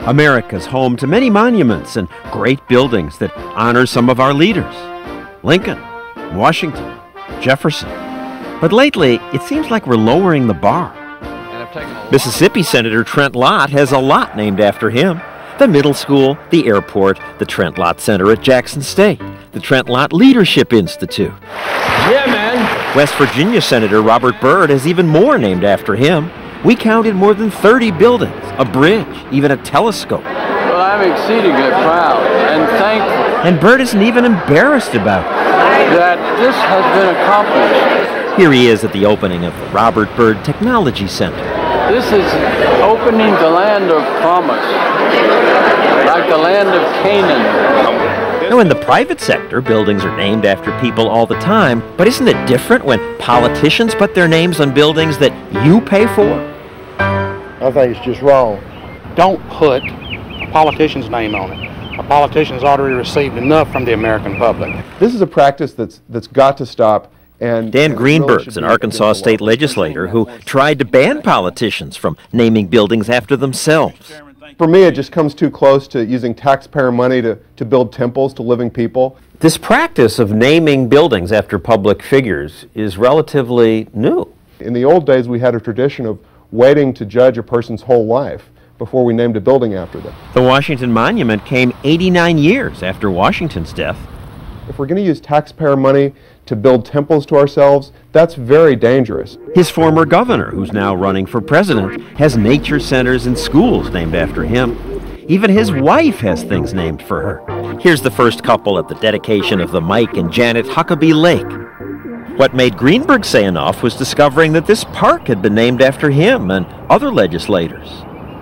America's home to many monuments and great buildings that honor some of our leaders. Lincoln, Washington, Jefferson. But lately, it seems like we're lowering the bar. Mississippi Senator Trent Lott has a lot named after him. The middle school, the airport, the Trent Lott Center at Jackson State, the Trent Lott Leadership Institute. Yeah, man. West Virginia Senator Robert Byrd has even more named after him. We counted more than 30 buildings, a bridge, even a telescope. Well, I'm exceedingly proud and thankful. And Byrd isn't even embarrassed about it. That this has been accomplished. Here he is at the opening of the Robert Byrd Technology Center. This is opening the land of promise, like the land of Canaan. Now, in the private sector, buildings are named after people all the time, but isn't it different when politicians put their names on buildings that you pay for? I think it's just wrong. Don't put a politician's name on it. A politician's already received enough from the American public. This is a practice that's got to stop. And Dan Greenberg's an Arkansas state legislator who tried to ban politicians from naming buildings after themselves. For me, it just comes too close to using taxpayer money to build temples to living people. This practice of naming buildings after public figures is relatively new. In the old days, we had a tradition of waiting to judge a person's whole life before we named a building after them. The Washington Monument came 89 years after Washington's death. If we're going to use taxpayer money to build temples to ourselves, that's very dangerous. His former governor, who's now running for president, has nature centers and schools named after him. Even his wife has things named for her. Here's the first couple at the dedication of the Mike and Janet Huckabee Lake. What made Greenberg say enough was discovering that this park had been named after him and other legislators.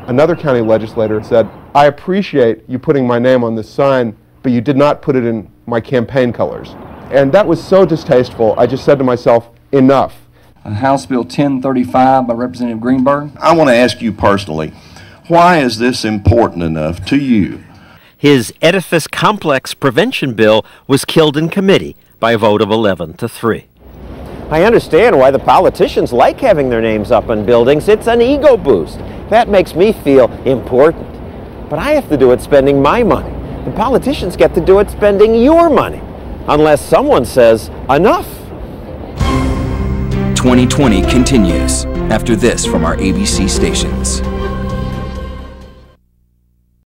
Another county legislator said, "I appreciate you putting my name on this sign, but you did not put it in my campaign colors." And that was so distasteful, I just said to myself, enough. House Bill 1035 by Representative Greenberg. I want to ask you personally, why is this important enough to you? His edifice complex prevention bill was killed in committee by a vote of 11-3. I understand why the politicians like having their names up on buildings. It's an ego boost. That makes me feel important. But I have to do it spending my money. The politicians get to do it spending your money. Unless someone says, enough. 2020 continues after this from our ABC stations.